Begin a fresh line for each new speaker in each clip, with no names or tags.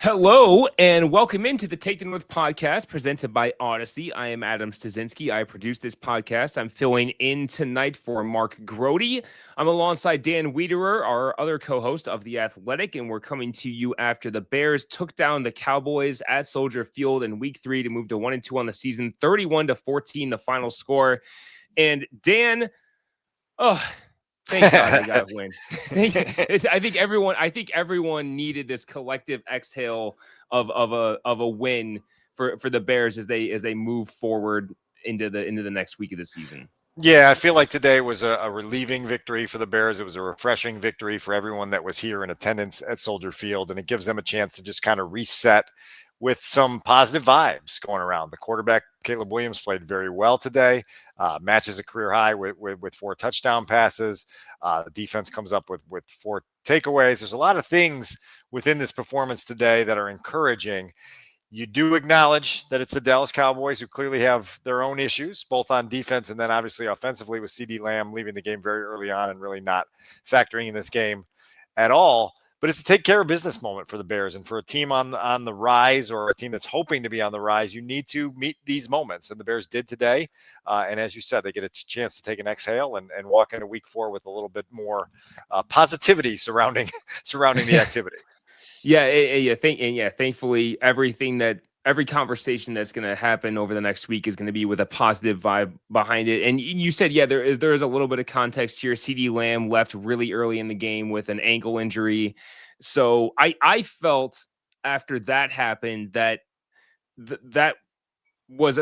Hello and welcome into the Take the North podcast presented by Odyssey. I am Adam Studzinski. I produce this podcast. I'm filling in tonight for Mark Grote. I'm alongside Dan Wiederer, our other co-host of The Athletic, and we're coming to you after the Bears took down the Cowboys at Soldier Field in Week 3 to move to 1-2 on the season, 31-14, the final score. And Dan, thank God we got a win. I think everyone needed this collective exhale of a win for the Bears as they move forward into the next week of the season.
Yeah, I feel like today was a relieving victory for the Bears. It was a refreshing victory for everyone that was here in attendance at Soldier Field, and it gives them a chance to just kind of reset with some positive vibes going around. The quarterback, Caleb Williams, played very well today, matches a career high with 4 touchdown passes. The defense comes up with 4 takeaways. There's a lot of things within this performance today that are encouraging. You do acknowledge that it's the Dallas Cowboys who clearly have their own issues, both on defense and then obviously offensively with CeeDee Lamb leaving the game very early on and really not factoring in this game at all. But it's a take care of business moment for the Bears, and for a team on the rise or a team that's hoping to be on the rise, you need to meet these moments, and the Bears did today. And as you said, they get a chance to take an exhale and walk into Week 4 with a little bit more positivity surrounding the activity.
Thankfully, every conversation that's going to happen over the next week is going to be with a positive vibe behind it. And you said, there is a little bit of context here. CeeDee Lamb left really early in the game with an ankle injury. So I felt after that happened that that was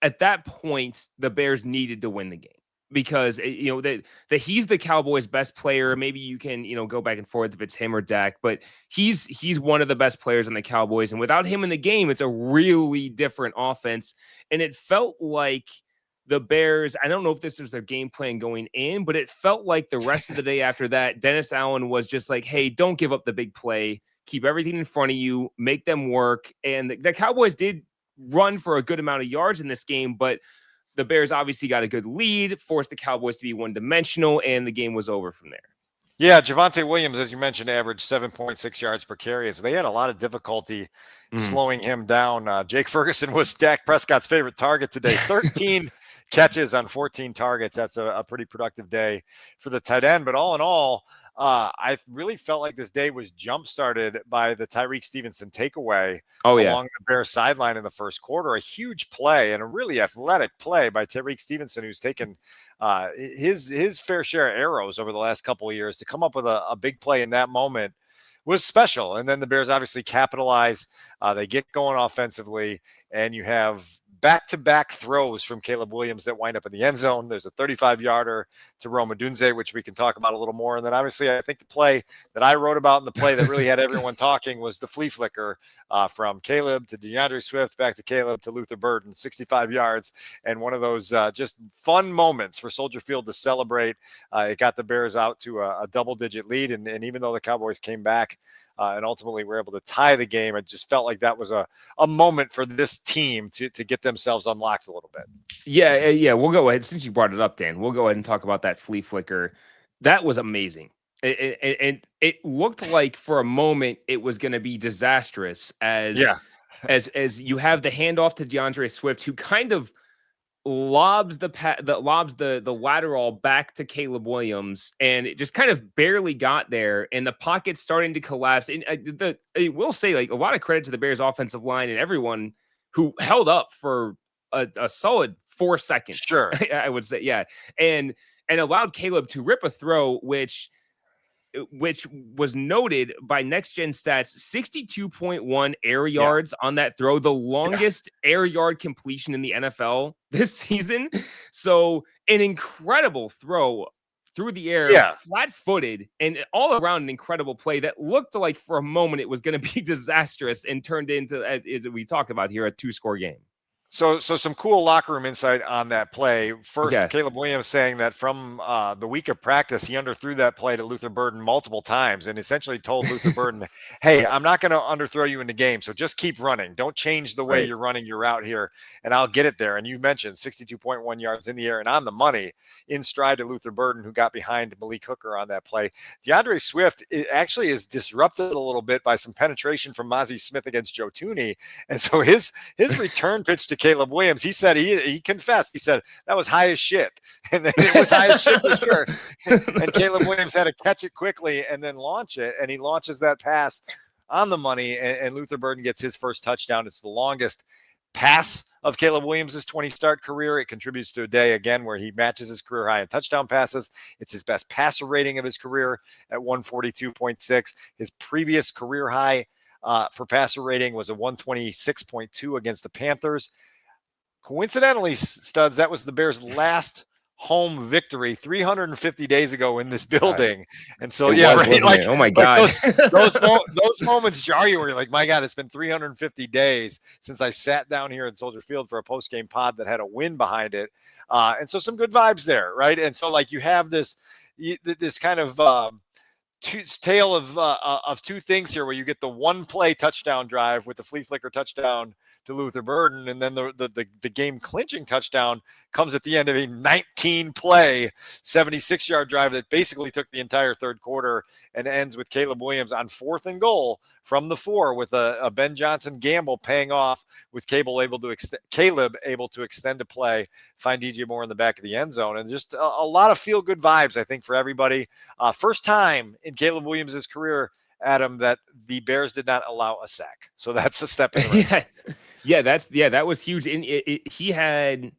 at that point, the Bears needed to win the game. Because that he's the Cowboys' best player. Maybe you can go back and forth if it's him or Dak, but he's one of the best players on the Cowboys. And without him in the game, it's a really different offense. And it felt like the Bears, I don't know if this was their game plan going in, but it felt like the rest of the day after that, Dennis Allen was just like, hey, don't give up the big play. Keep everything in front of you. Make them work. And the Cowboys did run for a good amount of yards in this game, but the Bears obviously got a good lead, forced the Cowboys to be one-dimensional, and the game was over from there.
Yeah, Javonte Williams, as you mentioned, averaged 7.6 yards per carry. So they had a lot of difficulty slowing him down. Jake Ferguson was Dak Prescott's favorite target today. 13 catches on 14 targets. That's a pretty productive day for the tight end. But all in all, I really felt like this day was jump-started by the Tyreek Stevenson takeaway along the Bears sideline in the first quarter. A huge play and a really athletic play by Tyreek Stevenson, who's taken his fair share of arrows over the last couple of years. To come up with a big play in that moment was special. And then the Bears obviously capitalize. They get going offensively, and you have back-to-back throws from Caleb Williams that wind up in the end zone. There's a 35-yarder to Rome Odunze, which we can talk about a little more. And then obviously I think the play that I wrote about and the play that really had everyone talking was the flea flicker from Caleb to DeAndre Swift, back to Caleb to Luther Burden, 65 yards. And one of those just fun moments for Soldier Field to celebrate. It got the Bears out to a double-digit lead. And even though the Cowboys came back and ultimately were able to tie the game, it just felt like that was a moment for this team to get themselves unlocked a little bit.
Yeah. We'll go ahead. Since you brought it up, Dan, we'll go ahead and talk about that flea flicker. That was amazing. And it looked like for a moment it was going to be disastrous as you have the handoff to DeAndre Swift, who kind of lobs the lateral back to Caleb Williams, and it just kind of barely got there, and the pocket's starting to collapse. And I will say, like, a lot of credit to the Bears offensive line and everyone who held up for a solid 4 seconds.
Sure.
I would say, and allowed Caleb to rip a throw, which was noted by Next Gen Stats, 62.1 air yards on that throw, the longest air yard completion in the NFL this season. So an incredible throw through the air, flat-footed, and all around an incredible play that looked like for a moment it was going to be disastrous and turned into, as we talk about here, a 2-score game.
So some cool locker room insight on that play. First,
Okay.
Caleb Williams saying that from the week of practice, he underthrew that play to Luther Burden multiple times and essentially told Luther Burden, hey, I'm not going to underthrow you in the game, so just keep running. Don't change the way
Right.
you're running your route here, and I'll get it there. And you mentioned 62.1 yards in the air and on the money in stride to Luther Burden, who got behind Malik Hooker on that play. DeAndre Swift actually is disrupted a little bit by some penetration from Mozzie Smith against Joe Thuney. And so his return pitch to Caleb Williams, he said he confessed. He said that was high as shit, and it was high as shit for sure. And Caleb Williams had to catch it quickly and then launch it, and he launches that pass on the money, and Luther Burden gets his first touchdown. It's the longest pass of Caleb Williams' 20-start career. It contributes to a day, again, where he matches his career high in touchdown passes. It's his best passer rating of his career at 142.6. His previous career high for passer rating was a 126.2 against the Panthers. Coincidentally, Studs, that was the Bears' last home victory 350 days ago in this building. And so,
right. Oh my God.
those moments jar you where you're like, my God, it's been 350 days since I sat down here at Soldier Field for a post-game pod that had a win behind it. And so some good vibes there, right? And so like you have this kind of tale of two things here, where you get the one play touchdown drive with the flea flicker touchdown to Luther Burden, and then the game clinching touchdown comes at the end of a 19 play 76-yard drive that basically took the entire third quarter and ends with Caleb Williams on 4th and goal from the 4 with a Ben Johnson gamble paying off, with Caleb able to extend a play, find DJ Moore in the back of the end zone, and just a lot of feel good vibes, I think, for everybody. First time in Caleb Williams' career, Adam, that the Bears did not allow a sack. So that's a step in the right.
That was huge. And he had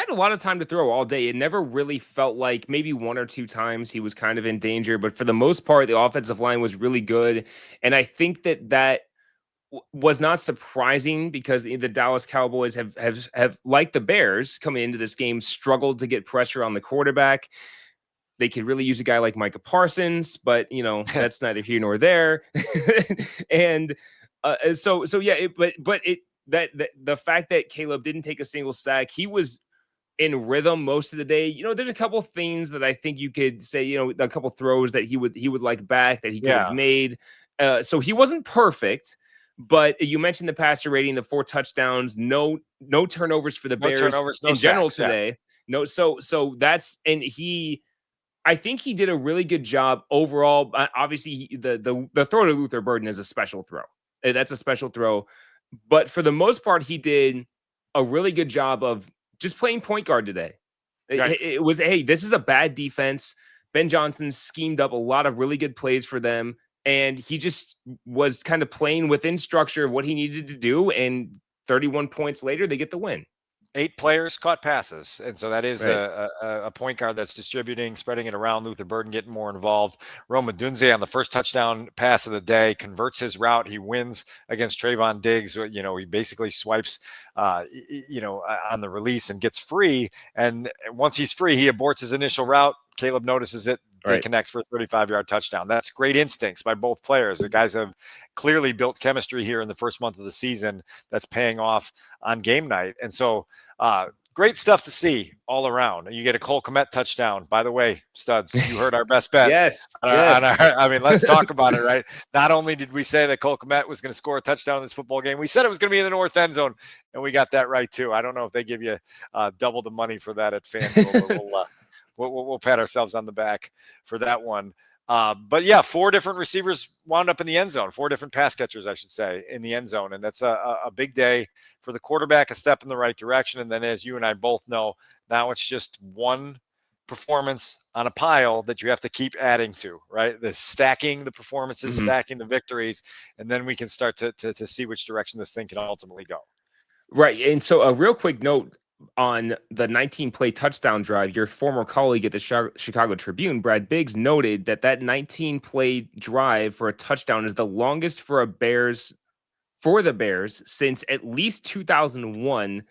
a lot of time to throw all day. It never really felt like, maybe one or two times he was kind of in danger, but for the most part, the offensive line was really good. And I think that was not surprising, because the Dallas Cowboys have like the Bears coming into this game, struggled to get pressure on the quarterback. They could really use a guy like Micah Parsons, but that's neither here nor there. And the fact that Caleb didn't take a single sack, he was in rhythm most of the day. There's a couple things that I think you could say, a couple throws that he would like back that he could have made. So he wasn't perfect, but you mentioned the passer rating, the 4 touchdowns, no turnovers for the Bears in general today. No, so that's, and I think he did a really good job overall. Obviously, the throw to Luther Burden is a special throw. That's a special throw. But for the most part, he did a really good job of just playing point guard today. Right. It was, hey, this is a bad defense. Ben Johnson schemed up a lot of really good plays for them, and he just was kind of playing within structure of what he needed to do. And 31 points later, they get the win.
8 players caught passes, and so that is right. a point guard that's distributing, spreading it around. Luther Burden getting more involved. Rome Odunze on the first touchdown pass of the day converts his route. He wins against Trayvon Diggs. He basically swipes, on the release and gets free. And once he's free, he aborts his initial route. Caleb notices it. They connect for a 35-yard touchdown. That's great instincts by both players. The guys have clearly built chemistry here in the first month of the season that's paying off on game night. And so great stuff to see all around. You get a Cole Kmet touchdown. By the way, Studs, you heard our best bet.
Yes.
Let's talk about it, right? Not only did we say that Cole Kmet was going to score a touchdown in this football game, we said it was going to be in the north end zone, and we got that right too. I don't know if they give you double the money for that at FanDuel, but we'll pat ourselves on the back for that one. But yeah, 4 different receivers wound up in the end zone, 4 different pass catchers, I should say, in the end zone. And that's a big day for the quarterback, a step in the right direction. And then, as you and I both know, now it's just one performance on a pile that you have to keep adding to, right? The stacking the performances, stacking the victories, and then we can start to see which direction this thing can ultimately go.
Right. And so a real quick note on the 19-play touchdown drive, your former colleague at the Chicago Tribune, Brad Biggs, noted that 19-play drive for a touchdown is the longest for the Bears since at least 2001,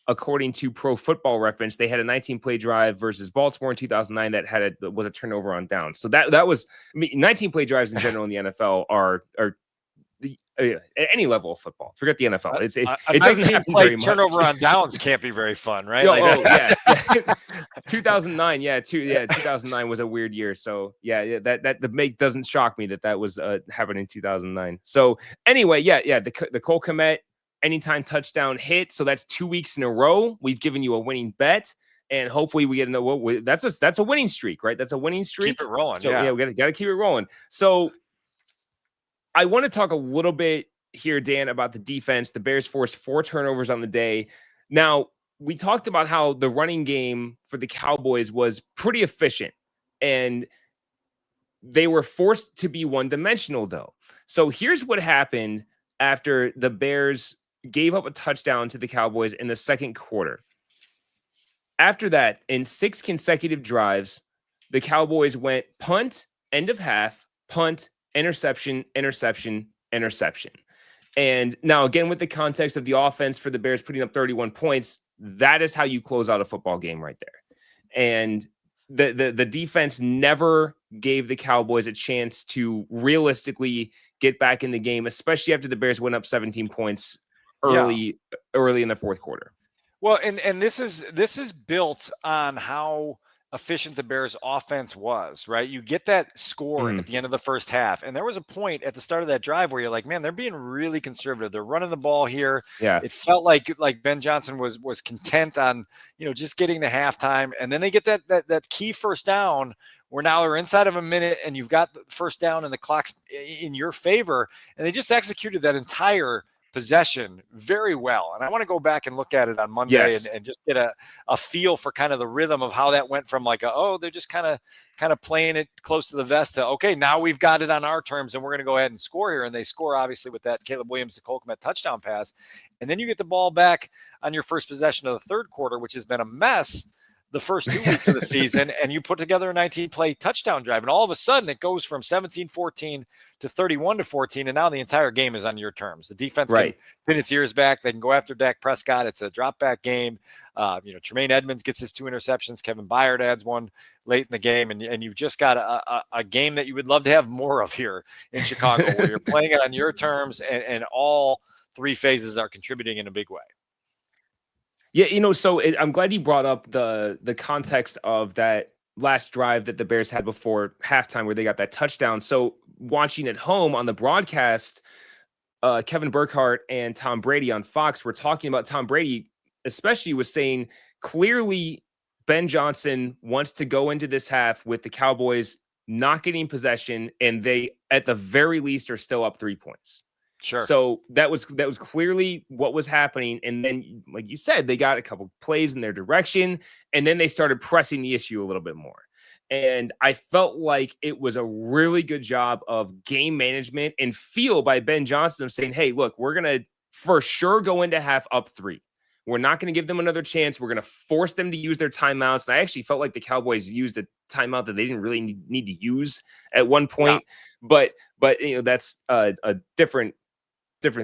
according to Pro Football Reference. They had a 19-play drive versus Baltimore in 2009 that was a turnover on downs. So that was, 19-play drives in general in the NFL are at any level of football. Forget the NFL.
A
It doesn't happen
19-play
very much.
turnover on downs can't be very fun, right?
Yeah. 2009, 2009 was a weird year. So that doesn't shock me that was happened in 2009. So anyway, the Cole Kmet anytime touchdown hit. So that's 2 weeks in a row. We've given you a winning bet. And hopefully we get to know that's a winning streak, right? That's a winning streak.
Keep it rolling.
So we got to keep it rolling. So I want to talk a little bit here, Dan, about the defense. The Bears forced 4 turnovers on the day. Now, we talked about how the running game for the Cowboys was pretty efficient, and they were forced to be one-dimensional, though. So here's what happened after the Bears gave up a touchdown to the Cowboys in the second quarter. After that, in 6 consecutive drives, the Cowboys went punt, end of half, punt, interception, interception, interception. And now, again, with the context of the offense for the Bears putting up 31 points, that is how you close out a football game right there. And the defense never gave the Cowboys a chance to realistically get back in the game, especially after the Bears went up 17 points early in the fourth quarter.
Well, and this is built on how efficient the Bears offense was, right? You get that score at the end of the first half. And there was a point at the start of that drive where you're like, man, they're being really conservative. They're running the ball here.
Yeah.
It felt like Ben Johnson was content on, just getting to halftime. And then they get that key first down where now they're inside of a minute and you've got the first down and the clock's in your favor. And they just executed that entire possession very well. And I want to go back and look at it on Monday and just get a feel for kind of the rhythm of how that went from they're just kind of playing it close to the vest to, okay, now we've got it on our terms and we're going to go ahead and score here. And they score obviously with that Caleb Williams to Cole Kmet touchdown pass. And then you get the ball back on your first possession of the third quarter, which has been a mess the first 2 weeks of the season, and you put together a 19-play touchdown drive, and all of a sudden it goes from 17-14 to 31-14, and now the entire game is on your terms. The defense can pin its ears back. They can go after Dak Prescott. It's a drop-back game. Tremaine Edmonds gets his 2 interceptions. Kevin Byard adds 1 late in the game, and you've just got a game that you would love to have more of here in Chicago, where you're playing it on your terms, and all 3 phases are contributing in a big way.
Yeah, so I'm glad you brought up the context of that last drive that the Bears had before halftime where they got that touchdown. So watching at home on the broadcast, Kevin Burkhardt and Tom Brady on Fox were talking about Tom Brady, especially was saying clearly Ben Johnson wants to go into this half with the Cowboys not getting possession, and they at the very least are still up 3 points.
Sure.
So that was clearly what was happening. And then, like you said, they got a couple plays in their direction, and then they started pressing the issue a little bit more. And I felt like it was a really good job of game management and feel by Ben Johnson of saying, hey, look, we're going to for sure go into half up 3. We're not going to give them another chance. We're going to force them to use their timeouts. And I actually felt like the Cowboys used a timeout that they didn't really need to use at one point. Yeah. But that's a different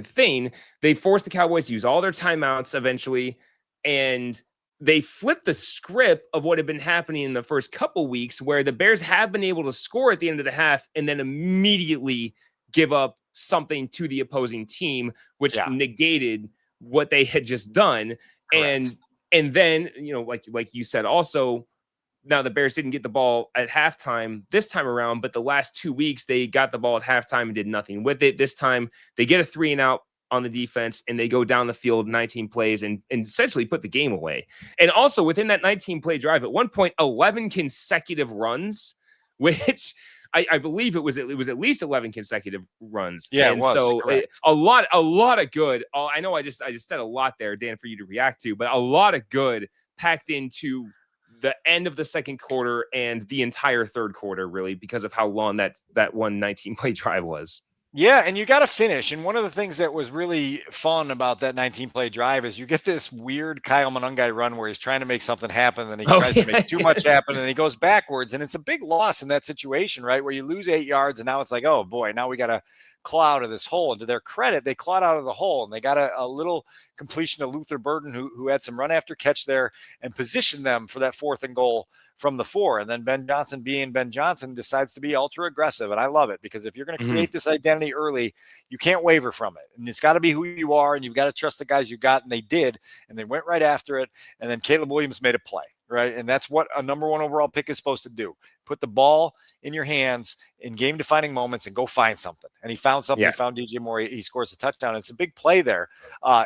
thing. They forced the Cowboys to use all their timeouts eventually, and they flipped the script of what had been happening in the first couple weeks, where the Bears have been able to score at the end of the half and then immediately give up something to the opposing team, which negated what they had just done.
Correct.
And then, like you said, also, now the Bears didn't get the ball at halftime this time around, but the last 2 weeks they got the ball at halftime and did nothing with it. This time they get a 3-and-out on the defense and they go down the field 19 plays and essentially put the game away. And also within that 19-play drive, at one point, 11 consecutive runs, which I believe it was at least 11 consecutive runs.
Yeah,
and
it was.
So a lot of good. I know I just said a lot there, Dan, for you to react to, but a lot of good packed into the end of the second quarter and the entire third quarter, really, because of how long that one 19-play drive was.
Yeah, and you got to finish. And one of the things that was really fun about that 19-play drive is you get this weird Kyle Monangai run where he's trying to make something happen, and he tries to make too much happen, and he goes backwards. And it's a big loss in that situation, right, where you lose 8 yards, and now it's like, oh, boy, now we got to claw out of this hole. And to their credit, they clawed out of the hole, and they got a little completion to Luther Burden, who had some run after catch there and positioned them for that 4th and goal from the 4. And then Ben Johnson, being Ben Johnson, decides to be ultra aggressive. And I love it, because if you're going to create this identity early, you can't waver from it. And it's got to be who you are, and you've got to trust the guys you got. And they did, and they went right after it. And then Caleb Williams made a play. Right. And that's what a number 1 overall pick is supposed to do. Put the ball in your hands in game defining moments and go find something. And he found something.
Yeah.
He found DJ Moore. He scores a touchdown. It's a big play there.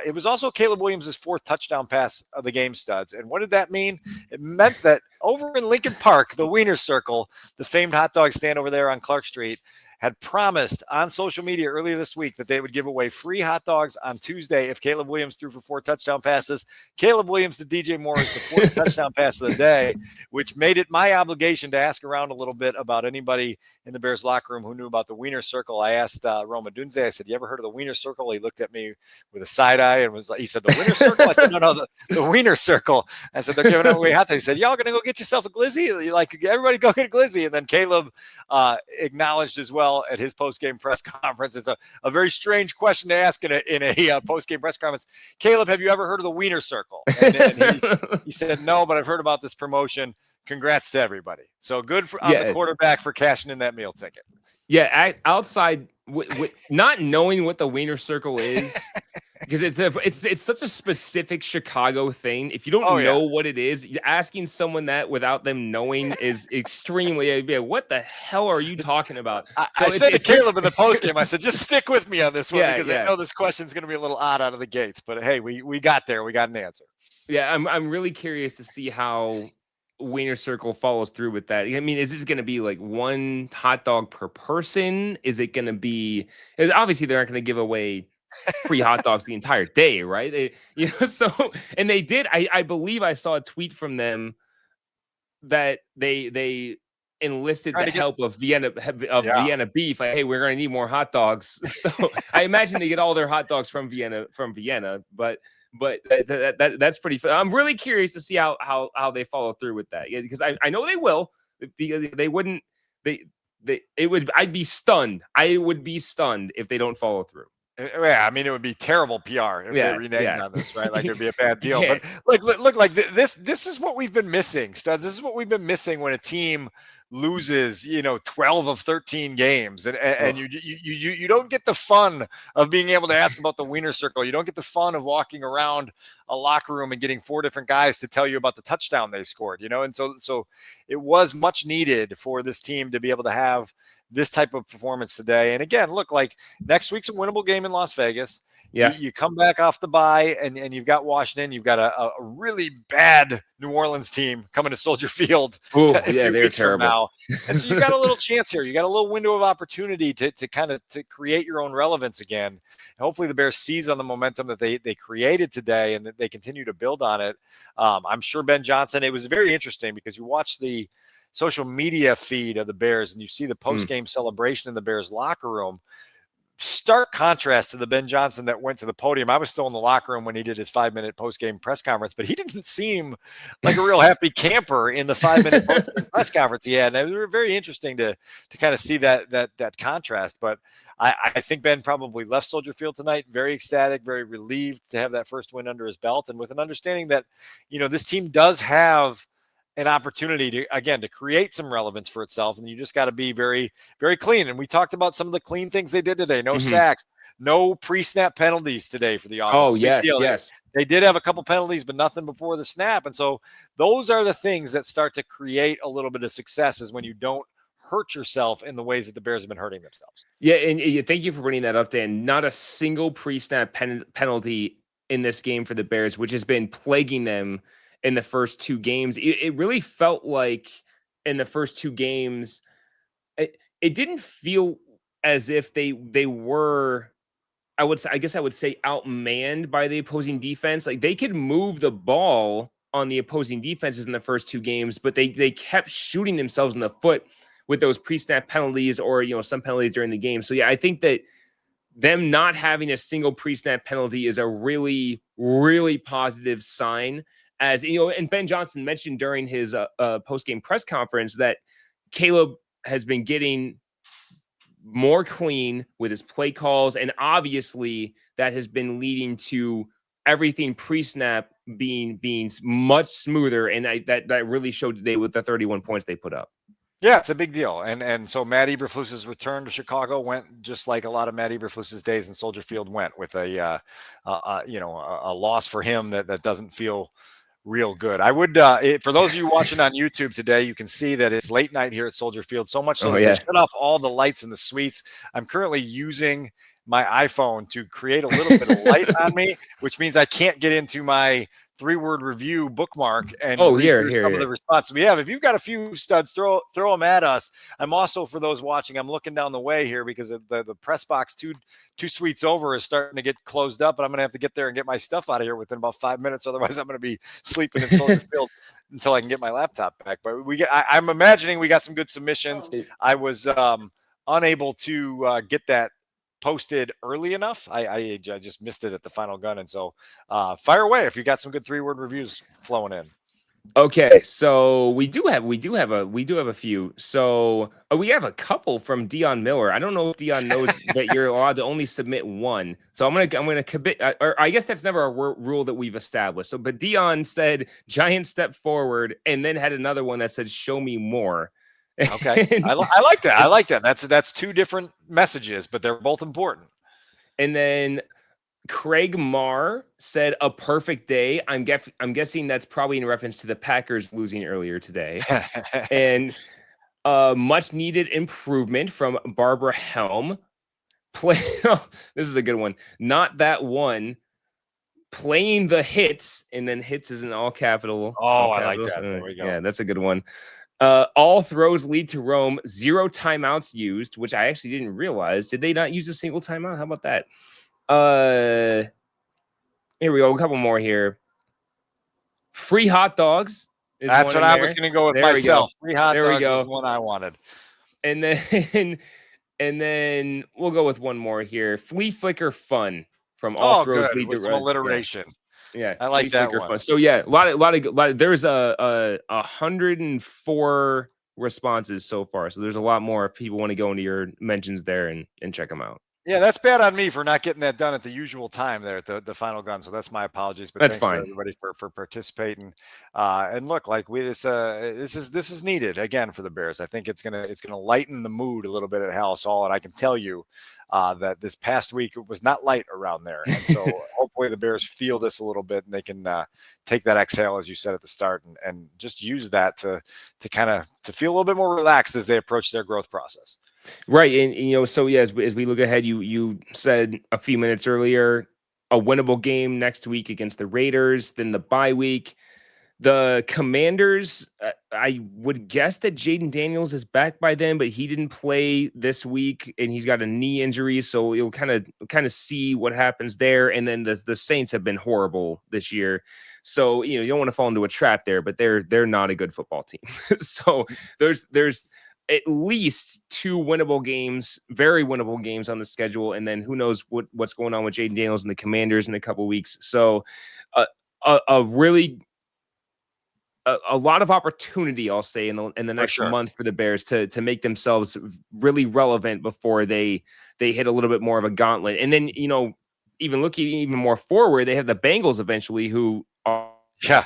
It was also Caleb Williams' 4th touchdown pass of the game, Studs. And what did that mean? It meant that over in Lincoln Park, the Wiener Circle, the famed hot dog stand over there on Clark Street, had promised on social media earlier this week that they would give away free hot dogs on Tuesday if Caleb Williams threw for 4 touchdown passes. Caleb Williams to DJ Moore is the 4th touchdown pass of the day, which made it my obligation to ask around a little bit about anybody in the Bears locker room who knew about the Wiener Circle. I asked Roma Dunze, I said, "You ever heard of the Wiener Circle?" He looked at me with a side eye and was like, he said, "The Wiener Circle?" I said, no, the Wiener Circle. I said, "They're giving away hot dogs." He said, "Y'all going to go get yourself a glizzy?" Like, everybody go get a glizzy. And then Caleb acknowledged as well at his post-game press conference. It's a very strange question to ask in a post-game press conference. "Caleb, have you ever heard of the Wiener Circle?" And he said, "No, but I've heard about this promotion. Congrats to everybody." So good on the quarterback for cashing in that meal ticket.
Yeah, outside with not knowing what the Wiener Circle is, because it's such a specific Chicago thing. If you don't know what it is, asking someone that without them knowing is extremely. What the hell are you talking about?
I said to Caleb in the postgame, I said, "Just stick with me on this one, because I know this question is going to be a little odd out of the gates." But hey, we got there. We got an answer.
Yeah, I'm really curious to see how Wiener Circle follows through with that. I mean, is this going to be like 1 hot dog per person? Is it going to be? Obviously, they're not going to give away free hot dogs the entire day, right? So, and they did. I believe I saw a tweet from them that they enlisted the help of Vienna beef. Like, hey, we're going to need more hot dogs. So I imagine they get all their hot dogs from Vienna, but that's pretty fun. I'm really curious to see how they follow through with that. Yeah, because I know they will, because they wouldn't. I'd be stunned. I would be stunned if they don't follow through.
Yeah, I mean, it would be terrible PR if they reneged on this, right? Like, it would be a bad deal. But look, like this is what we've been missing, Studs. This is what we've been missing when a team loses, 12 of 13 games, and you don't get the fun of being able to ask about the Wiener Circle. You don't get the fun of walking around a locker room and getting 4 different guys to tell you about the touchdown they scored, and so it was much needed for this team to be able to have this type of performance today. And again, look, like, next week's a winnable game in Las Vegas.
Yeah,
you come back off the bye, and you've got Washington. You've got a really bad New Orleans team coming to Soldier Field.
Ooh, they're terrible
now. And so you got a little chance here. You got a little window of opportunity to kind of to create your own relevance again. And hopefully the Bears seize on the momentum that they created today, and that they continue to build on it. I'm sure Ben Johnson. It was very interesting because you watch the social media feed of the Bears and you see the post-game celebration in the Bears locker room. Stark contrast to the Ben Johnson that went to the podium. I was still in the locker room when he did his 5-minute post-game press conference, but he didn't seem like a real happy camper in the 5-minute post-game press conference he had. And it was very interesting to kind of see that contrast. But I think Ben probably left Soldier Field tonight very ecstatic, very relieved to have that first win under his belt, and with an understanding that, this team does have an opportunity to create some relevance for itself. And you just got to be very, very clean. And we talked about some of the clean things they did today. No sacks, no pre-snap penalties today for the offense.
Oh, yes.
They did have a couple penalties, but nothing before the snap. And so those are the things that start to create a little bit of success, is when you don't hurt yourself in the ways that the Bears have been hurting themselves.
Yeah. And thank you for bringing that up, Dan. Not a single pre-snap penalty in this game for the Bears, which has been plaguing them in the first 2 games. It really felt like in the first 2 games, it didn't feel as if they were, I guess I would say, outmanned by the opposing defense. Like, they could move the ball on the opposing defenses in the first 2 games, but they kept shooting themselves in the foot with those pre-snap penalties, or, some penalties during the game. So yeah, I think that them not having a single pre-snap penalty is a really, really positive sign. As and Ben Johnson mentioned during his post-game press conference that Caleb has been getting more clean with his play calls, and obviously that has been leading to everything pre-snap being much smoother, and that really showed today with the 31 points they put up.
Yeah, it's a big deal. And so Matt Eberflus's return to Chicago went just like a lot of Matt Eberflus's days in Soldier Field went, with a loss for him that doesn't feel real good. I would, for those of you watching on YouTube today, you can see that it's late night here at Soldier Field, so much so that they shut off all the lights in the suites. I'm currently using my iPhone to create a little bit of light on me, which means I can't get into my 3-word review bookmark and read some of the responses we have. If you've got a few studs, throw them at us. I'm also, for those watching, I'm looking down the way here because the press box two suites over is starting to get closed up, and I'm going to have to get there and get my stuff out of here within about 5 minutes. Otherwise, I'm going to be sleeping in Soldier Field until I can get my laptop back. But I'm imagining we got some good submissions. I was unable to get that posted early enough. I just missed it at the final gun. And so fire away if you got some good 3-word reviews flowing in.
Okay, so we do have a few. So we have a couple from Dion Miller. I don't know if Dion knows that you're allowed to only submit one. So I'm gonna commit, or I guess that's never a rule that we've established. So, but Dion said giant step forward, and then had another one that said show me more.
Okay, I like that. I like that. That's 2 different messages, but they're both important.
And then Craig Marr said a perfect day. I'm guessing that's probably in reference to the Packers losing earlier today. And much needed improvement from Barbara Helm. This is a good one. Not that one. Playing the hits, and then hits is in all capital.
Oh, I like that. There we go.
Yeah, that's a good one. All throws lead to Rome. 0 timeouts used, which I actually didn't realize. Did they not use a single timeout? How about that? Here we go. A couple more here. Free hot dogs.
That's what I was going to go with myself. Free hot dogs was the one I wanted.
And then we'll go with one more here. Flea flicker fun from all throws lead to
some alliteration.
Yeah,
I like that one.
Fun. So yeah, a lot of there's a 104 responses so far. So there's a lot more if people want to go into your mentions there and check them out.
Yeah, that's bad on me for not getting that done at the usual time there at the final gun. So that's my apologies. But
that's
thanks
fine.
For everybody for participating. And look, like this is needed again for the Bears. I think it's gonna lighten the mood a little bit at Haugh Hall, and I can tell you that this past week it was not light around there. And so hopefully the Bears feel this a little bit, and they can take that exhale, as you said at the start, and just use that to kind of feel a little bit more relaxed as they approach their growth process.
Right. And so yeah, as we look ahead, you said a few minutes earlier, a winnable game next week against the Raiders, then the bye week. The Commanders, I would guess that Jaden Daniels is back by then, but he didn't play this week and he's got a knee injury. So you'll kind of see what happens there. And then the Saints have been horrible this year. So, you don't want to fall into a trap there, but they're not a good football team. So there's at least 2 winnable games, very winnable games on the schedule. And then who knows what's going on with Jaden Daniels and the Commanders in a couple weeks. So a lot of opportunity, I'll say, in the next month for the Bears to make themselves really relevant before they hit a little bit more of a gauntlet. And then, even looking even more forward, they have the Bengals eventually, who are.
Yeah.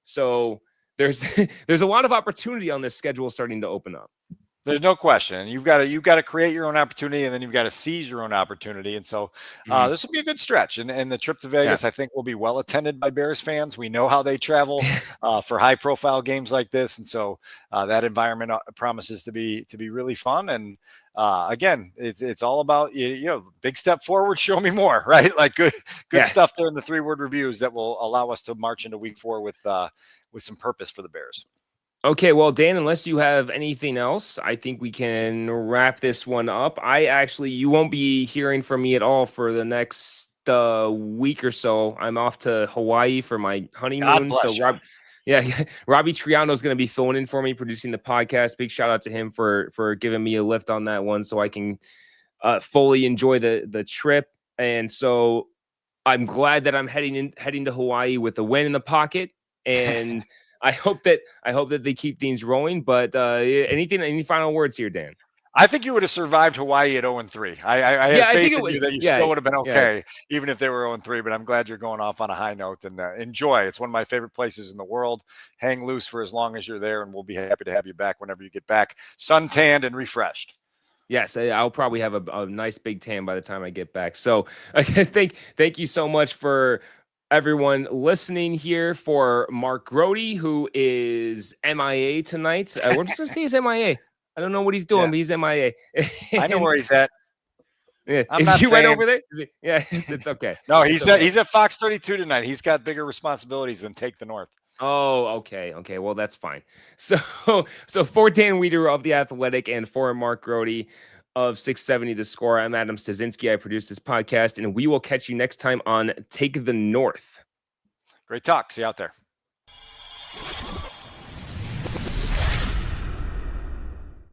So there's a lot of opportunity on this schedule starting to open up.
There's no question. You've got to create your own opportunity, and then you've got to seize your own opportunity. And so this will be a good stretch. And the trip to Vegas, I think, will be well attended by Bears fans. We know how they travel for high profile games like this. And so that environment promises to be really fun. And again, it's all about, big step forward, show me more, right? Like good stuff there in the 3-word reviews that will allow us to march into week 4 with some purpose for the Bears.
Okay, well, Dan, unless you have anything else, I think we can wrap this one up. You won't be hearing from me at all for the next week or so. I'm off to Hawaii for my honeymoon. So Robbie Triano is going to be filling in for me, producing the podcast. Big shout out to him for giving me a lift on that one so I can fully enjoy the trip. And so I'm glad that I'm heading to Hawaii with a win in the pocket. And I hope that they keep things rolling. But any final words here, Dan?
I think you would have survived Hawaii at 0-3. I had faith in you that you still would have been okay, even if they were 0-3. But I'm glad you're going off on a high note, and enjoy. It's one of my favorite places in the world. Hang loose for as long as you're there, and we'll be happy to have you back whenever you get back, suntanned and refreshed.
Yes, I'll probably have a nice big tan by the time I get back. So thank you so much for everyone listening here. For Mark Grote, who is MIA tonight. We're just going to say he's MIA. I don't know what he's doing, but he's MIA.
I know where he's at.
Yeah. Is he right over there? Yeah, it's okay.
No, he's at Fox 32 tonight. He's got bigger responsibilities than Take the North.
Oh, okay. Well, that's fine. So for Dan Wiederer of The Athletic and for Mark Grote of 670 The Score, I'm Adam Studzinski. I produce this podcast, and we will catch you next time on Take the North.
Great talk. See you out there.